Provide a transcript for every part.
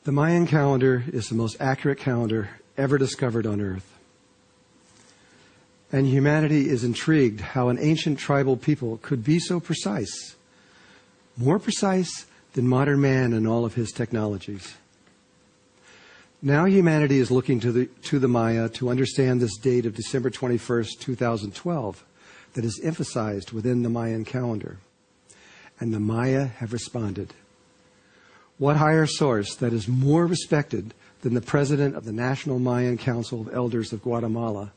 The Mayan calendar is the most accurate calendar ever discovered on Earth. And humanity is intrigued how an ancient tribal people could be so precise, more precise than modern man and all of his technologies. Now humanity is looking to the Maya to understand this date of December 21st, 2012, that is emphasized within the Mayan calendar. And the Maya have responded. What higher source that is more respected than the president of the National Mayan Council of Elders of Guatemala,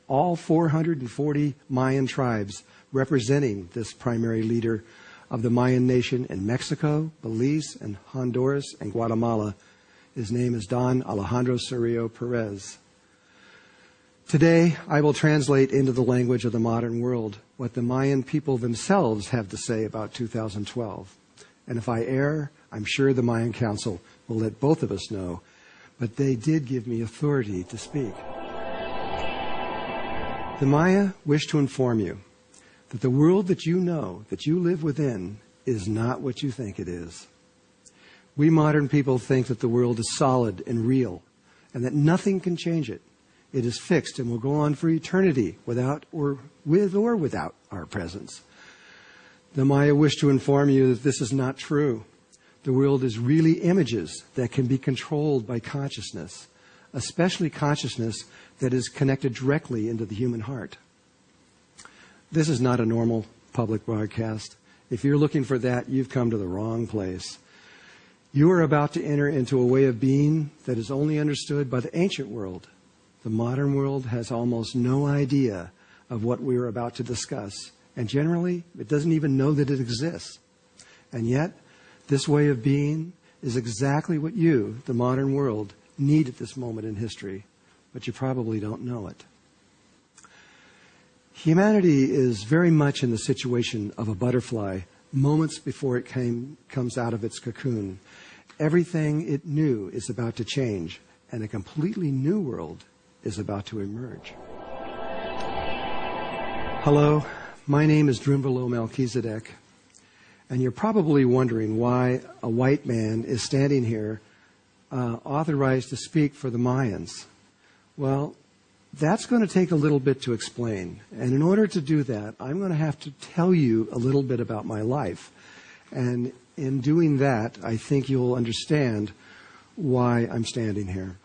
all 440 Mayan tribes representing this primary leader of the Mayan nation in Mexico, Belize, and Honduras, and Guatemala. His name is Don Alejandro Cerrillo Perez. Today, I will translate into the language of the modern world what the Mayan people themselves have to say about 2012. And if I err, I'm sure the Mayan Council will let both of us know, but they did give me authority to speak. The Maya wish to inform you that the world that you know, that you live within, is not what you think it is. We modern people think that the world is solid and real, and that nothing can change it. It is fixed and will go on for eternity without or without our presence. The Maya wish to inform you that this is not true. The world is really images that can be controlled by consciousness, especially consciousness that is connected directly into the human heart. This is not a normal public broadcast. If you're looking for that, you've come to the wrong place. You are about to enter into a way of being that is only understood by the ancient world. The modern world has almost no idea of what we are about to discuss, and generally, it doesn't even know that it exists. And yet, this way of being is exactly what you, the modern world, need at this moment in history, but you probably don't know it. Humanity is very much in the situation of a butterfly moments before it comes out of its cocoon. Everything it knew is about to change, and a completely new world is about to emerge. Hello, my name is Drunvalo Melchizedek, and you're probably wondering why a white man is standing here authorized to speak for the Mayans. Well, that's going to take a little bit to explain. And in order to do that, I'm going to have to tell you a little bit about my life. And in doing that, I think you'll understand why I'm standing here.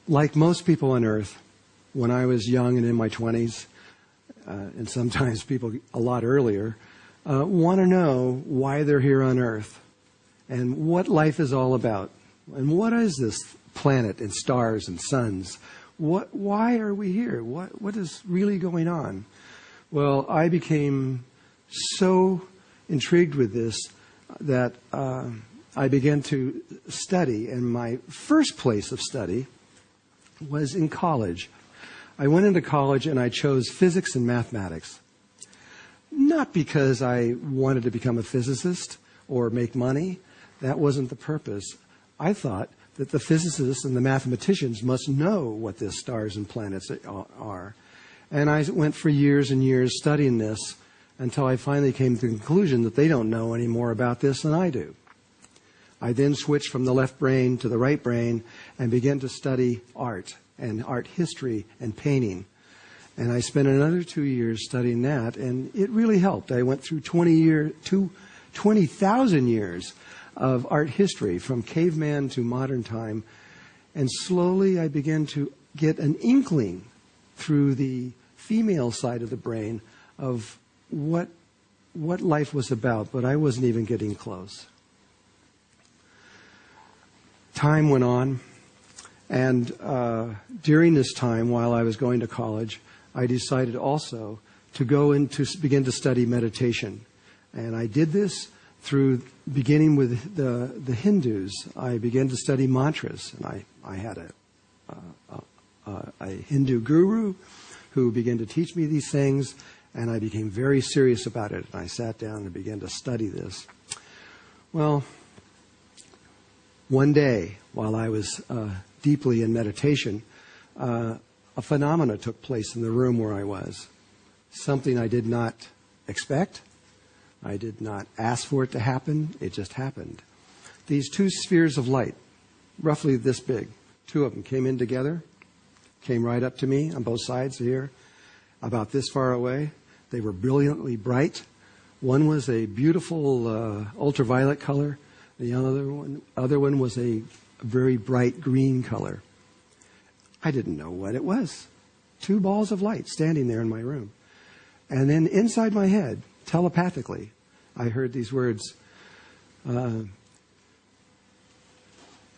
Like most people on Earth, when I was young and in my 20s, and sometimes people a lot earlier, want to know why they're here on Earth and what life is all about. And what is this planet and stars and suns? Why are we here? What is really going on? Well, I became so intrigued with this that I began to study, and my first place of study was in college. I went into college and I chose physics and mathematics. Not because I wanted to become a physicist or make money. That wasn't the purpose. I thought that the physicists and the mathematicians must know what the stars and planets are. And I went for years and years studying this until I finally came to the conclusion that they don't know any more about this than I do. I then switched from the left brain to the right brain and began to study art and art history and painting. And I spent another 2 years studying that, and it really helped. I went through 20,000 years of art history, from caveman to modern time, and slowly I began to get an inkling through the female side of the brain of what life was about, but I wasn't even getting close. Time went on, and during this time, while I was going to college, I decided also to go into begin to study meditation. And I did this through beginning with the Hindus. I began to study mantras, and I had a Hindu guru who began to teach me these things, and I became very serious about it. And I sat down and began to study this. Well, one day, while I was deeply in meditation, a phenomena took place in the room where I was. Something I did not expect. I did not ask for it to happen. It just happened. these two spheres of light, roughly this big, two of them came in together, came right up to me on both sides here, about this far away. They were brilliantly bright. One was a beautiful ultraviolet color. The other one was a very bright green color. I didn't know what it was. Two balls of light standing there in my room. And then inside my head, telepathically, I heard these words,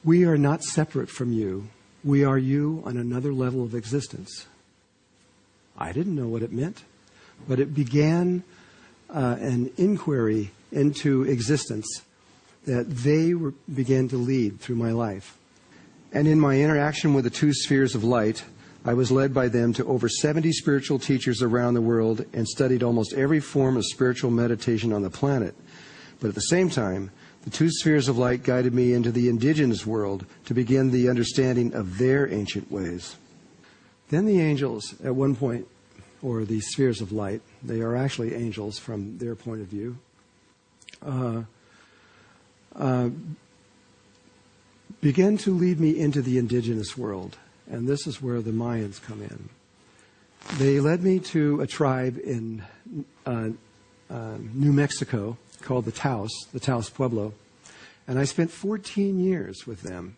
"We are not separate from you. We are you on another level of existence." I didn't know what it meant, but it began an inquiry into existence that they began to lead through my life. And in my interaction with the two spheres of light, I was led by them to over 70 spiritual teachers around the world and studied almost every form of spiritual meditation on the planet. But at the same time, the two spheres of light guided me into the indigenous world to begin the understanding of their ancient ways. Then the angels, at one point, or the spheres of light, they are actually angels from their point of view, began to lead me into the indigenous world. And this is where the Mayans come in. They led me to a tribe in New Mexico called the Taos Pueblo. And I spent 14 years with them.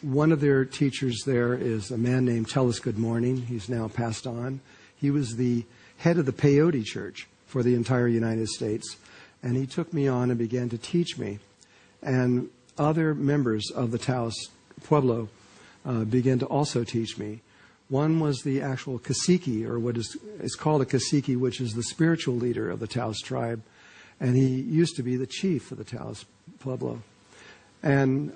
One of their teachers there is a man named Tell Us Good Morning. He's now passed on. He was the head of the peyote church for the entire United States. And he took me on and began to teach me. And other members of the Taos Pueblo began to also teach me. One was the actual cacique, or what is called a cacique, which is the spiritual leader of the Taos tribe. And he used to be the chief of the Taos Pueblo. And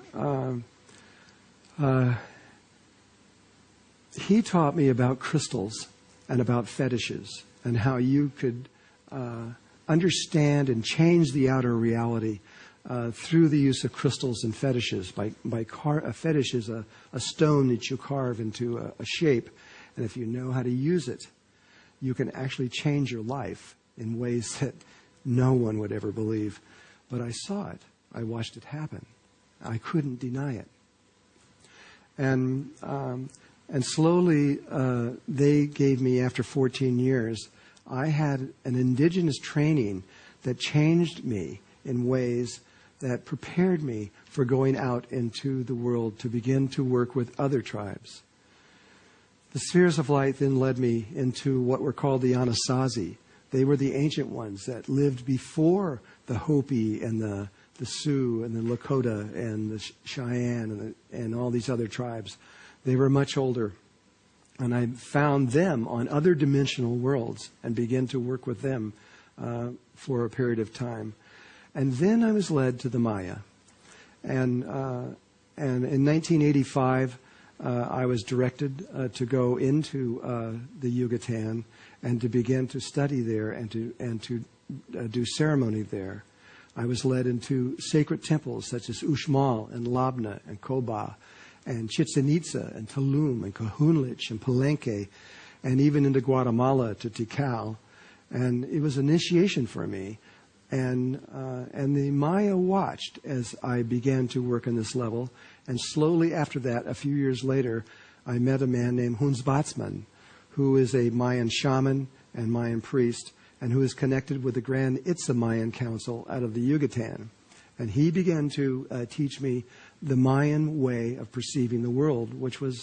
he taught me about crystals and about fetishes and how you could understand and change the outer reality through the use of crystals and fetishes. A fetish is a stone that you carve into a shape, and if you know how to use it, you can actually change your life in ways that no one would ever believe. But I saw it. I watched it happen. I couldn't deny it. And slowly they gave me, after 14 years, I had an indigenous training that changed me in ways that prepared me for going out into the world to begin to work with other tribes. The spheres of light then led me into what were called the Anasazi. They were the ancient ones that lived before the Hopi and the Sioux and the Lakota and the Cheyenne and all these other tribes. They were much older. And I found them on other dimensional worlds and began to work with them for a period of time. And then I was led to the Maya. And in 1985, I was directed to go into the Yucatan and to begin to study there and to do ceremony there. I was led into sacred temples such as Uxmal and Labna and Coba and Chichen Itza and Tulum and Cajunlich and Palenque, and even into Guatemala to Tikal. And it was initiation for me. And the Maya watched as I began to work on this level. And slowly after that, a few years later, I met a man named Hunzbatzman, who is a Mayan shaman and Mayan priest, and who is connected with the Grand Itza Mayan Council out of the Yucatan. And he began to teach me the Mayan way of perceiving the world, which was